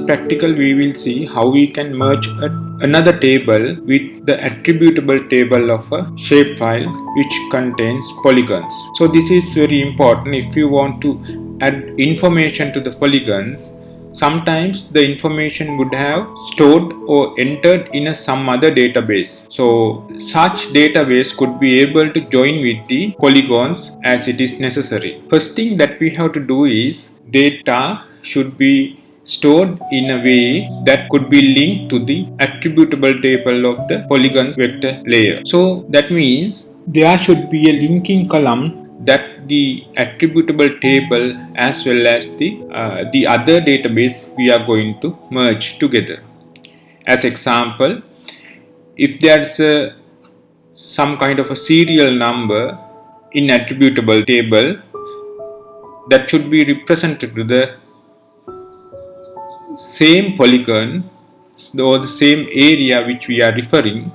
practical we will see how we can merge another table with the attributable table of a shapefile which contains polygons. So this is very important if you want to add information to the polygons. Sometimes the information would have stored or entered in some other database. So such database could be able to join with the polygons as it is necessary. First thing that we have to do is data should be stored in a way that could be linked to the attributable table of the polygons vector layer. So that means there should be a linking column that the attributable table as well as the other database we are going to merge together. As example, if there's some kind of a serial number in attributable table, that should be represented to the same polygon or the same area which we are referring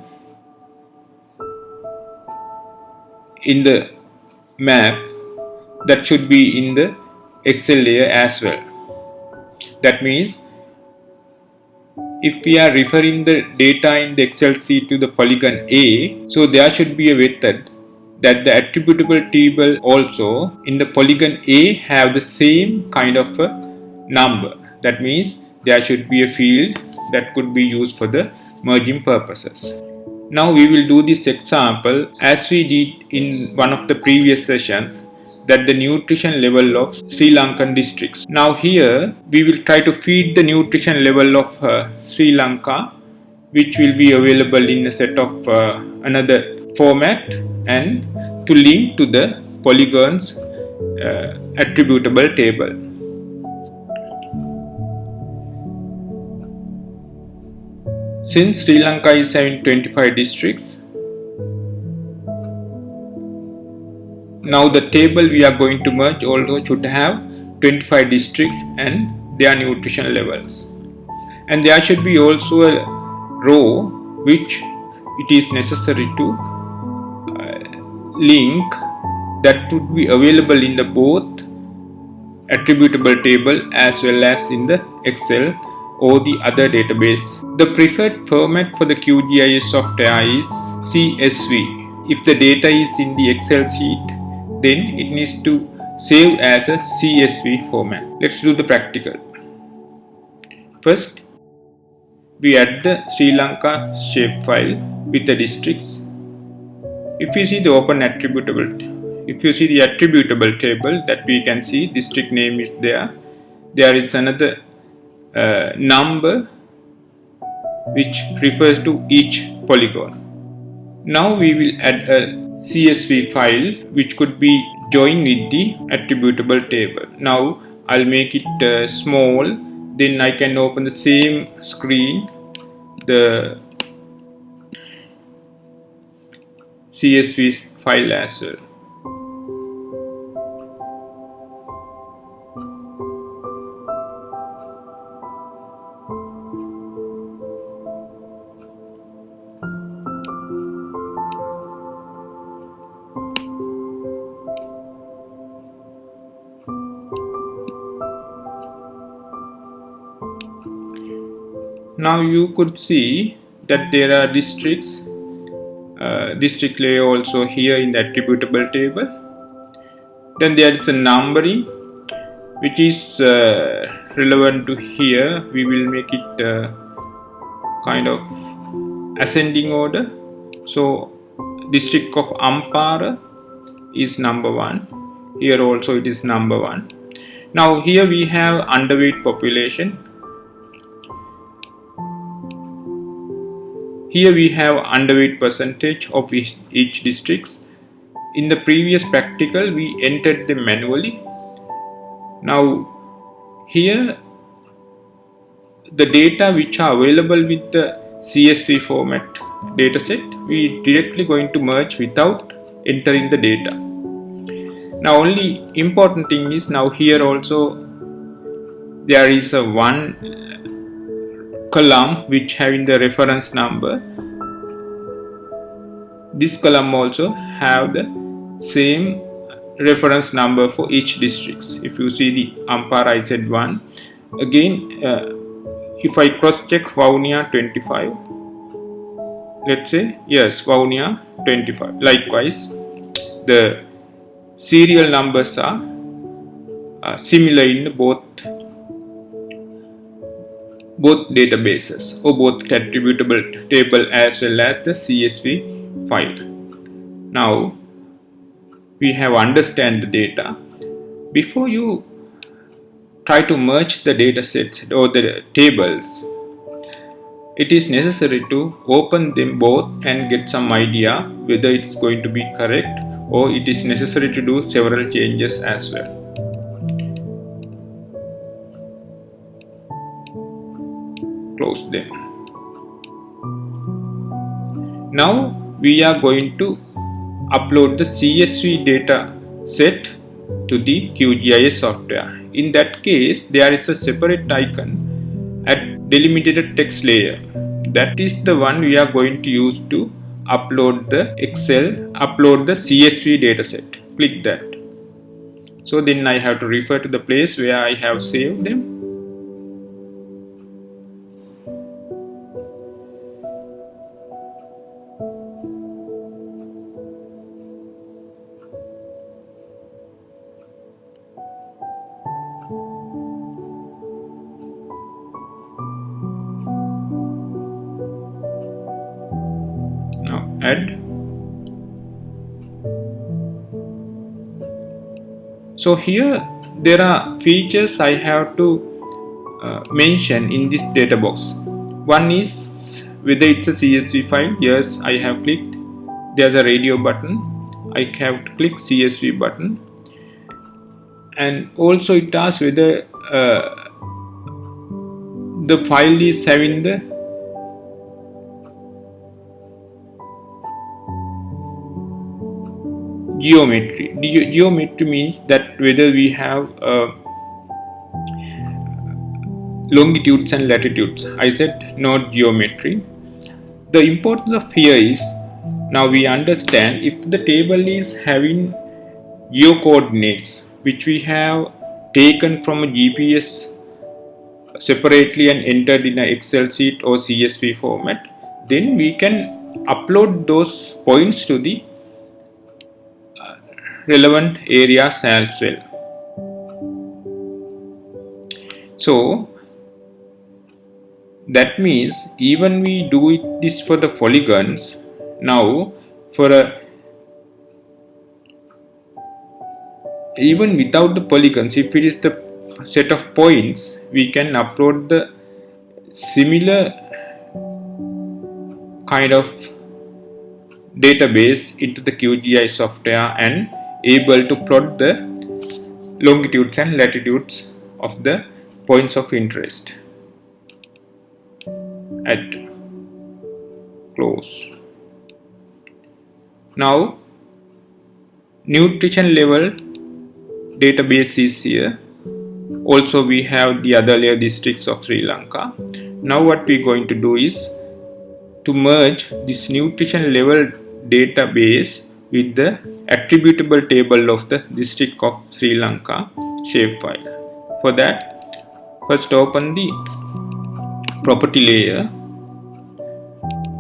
in the map, that should be in the Excel layer as well. That means if we are referring the data in the Excel sheet to the polygon A, so there should be a method that the attributable table also in the polygon A have the same kind of a number. That means there should be a field that could be used for the merging purposes. Now we will do this example as we did in one of the previous sessions, that the nutrition level of Sri Lankan districts. Now here we will try to feed the nutrition level of Sri Lanka, which will be available in a set of another format, and to link to the polygons attributable table. Since Sri Lanka is having 25 districts, now the table we are going to merge also should have 25 districts and their nutrition levels. And there should be also a row which it is necessary to link, that would be available in the both attributable table as well as in the Excel or the other database. The preferred format for the QGIS software is CSV. If the data is in the Excel sheet, then it needs to save as a CSV format. Let's do the practical. First, we add the Sri Lanka shapefile with the districts. If you see the open attributable, if you see the attributable table, that we can see district name is there. There is another number which refers to each polygon. Now we will add a CSV file which could be joined with the attributable table. Now I'll make it small, then I can open the same screen, the CSV file as well. Now you could see that there are districts, district layer also here in the attributable table. Then there is a numbering which is relevant to here. We will make it kind of ascending order. So district of Ampara is number 1. Here also it is number 1. Now here we have underweight population. Here we have underweight percentage of each districts. In the previous practical we entered them manually. Now here the data which are available with the CSV format dataset, we directly going to merge without entering the data. Now only important thing is, now here also there is a one column which having the reference number. This column also have the same reference number for each districts. If you see the Ampara IZ1, again if I cross check Vaunia 25, let's say yes, Vaunia 25. Likewise, the serial numbers are similar in both databases or both attributable table as well as the CSV file. Now we have understand the data. Before you try to merge the data sets or the tables, it is necessary to open them both and get some idea whether it's going to be correct, or it is necessary to do several changes as well. Close them. Now we are going to upload the CSV data set to the QGIS software. In that case, there is a separate icon at delimited text layer. That is the one we are going to use to upload the CSV data set. Click that. So then I have to refer to the place where I have saved them. Add. So here there are features I have to mention in this data box. One is whether it's a CSV file. Yes, I have clicked. There's a radio button. I have to click CSV button, and also it asks whether the file is having the geometry. Geometry means that whether we have longitudes and latitudes. I said not geometry. The importance of here is, now we understand if the table is having geo coordinates which we have taken from a GPS separately and entered in an Excel sheet or CSV format, then we can upload those points to the relevant areas as well. So that means even we do this for the polygons, now for even without the polygons, if it is the set of points, we can upload the similar kind of database into the QGIS software and able to plot the longitudes and latitudes of the points of interest. Add. Close. Now nutrition level database is here. Also we have the other layer districts of Sri Lanka. Now what we are going to do is to merge this nutrition level database with the attributable table of the district of Sri Lanka shapefile. For that, first open the property layer.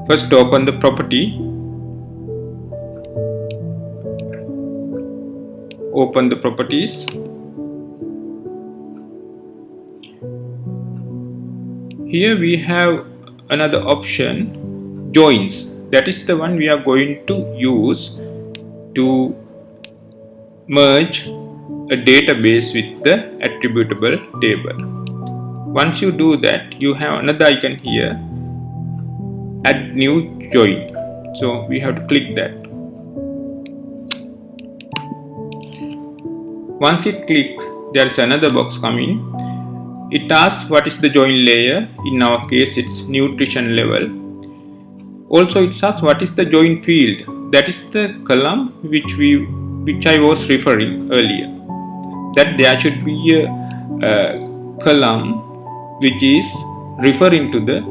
First open the property. Open the properties. Here we have another option, joins. That is the one we are going to use to merge a database with the attributable table. Once you do that, you have another icon here, add new join. So we have to click that. Once it click, there is another box coming. It asks what is the join layer. In our case, it's nutrition level. Also it asks what is the join field. That is the column which I was referring earlier. That there should be a column which is referring to the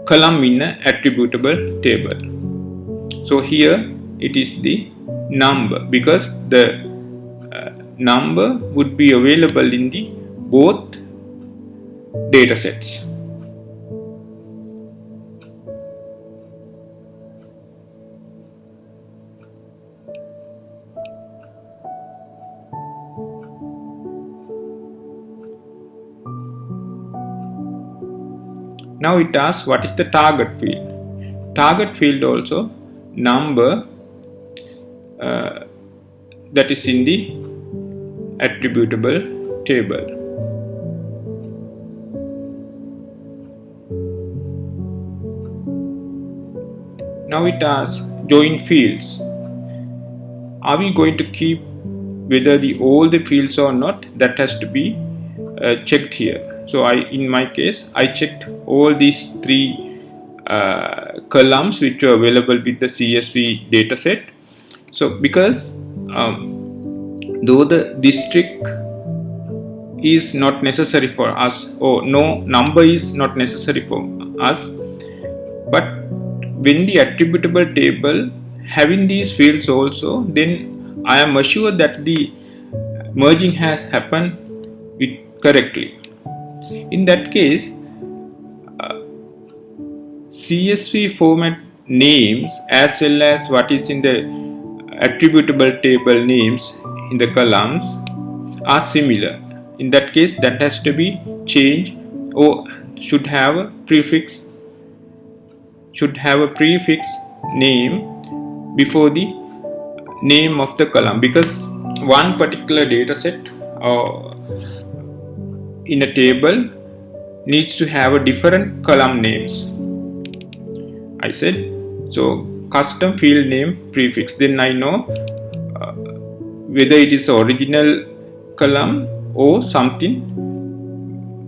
column in an attributable table. So here it is the number, because the number would be available in the both data sets. Now it asks what is the target field. Target field also number that is in the attributable table. Now it asks join fields. Are we going to keep whether all the fields or not? That has to be checked here. So in my case, I checked all these three columns which are available with the CSV dataset. So because though the district is not necessary for us, or no number is not necessary for us, but when the attributable table having these fields also, then I am assured that the merging has happened correctly. In that case, CSV format names as well as what is in the attributable table names in the columns are similar. In that case, that has to be changed, or should have a prefix name before the name of the column, because one particular data set in a table needs to have a different column names. I said so custom field name prefix, then I know whether it is original column or something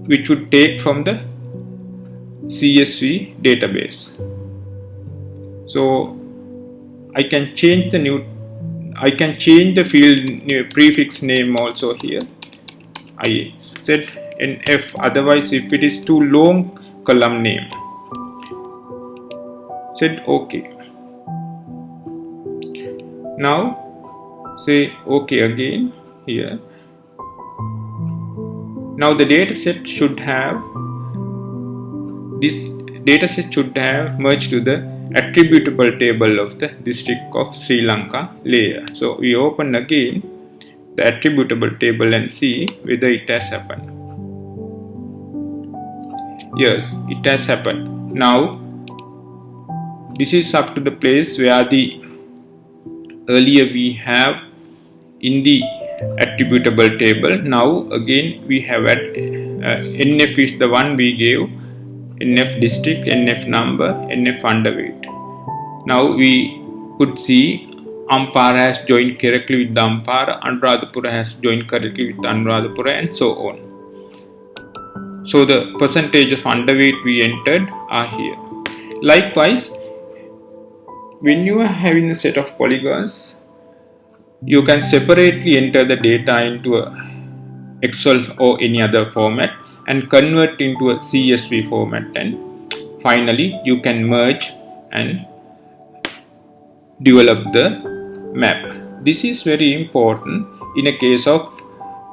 which would take from the CSV database. So I can change the field prefix name also here. I said NF, otherwise if it is too long column name. Said OK. Now say OK again here. Now the dataset should have merged to the attributable table of the District of Sri Lanka layer. So we open again the attributable table and see whether it has happened. Yes, it has happened. Now this is up to the place where the earlier we have in the attributable table. Now again we have at NF is the one we gave, NF district, NF number, NF underweight. Now we could see Ampara has joined correctly with the Ampara, Anuradhapura has joined correctly with Anuradhapura, and so on. So the percentage of underweight we entered are here. Likewise, when you are having a set of polygons, you can separately enter the data into a Excel or any other format and convert into a CSV format, and finally you can merge and develop the map. This is very important in a case of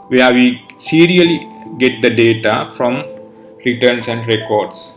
where we serially get the data from returns and records.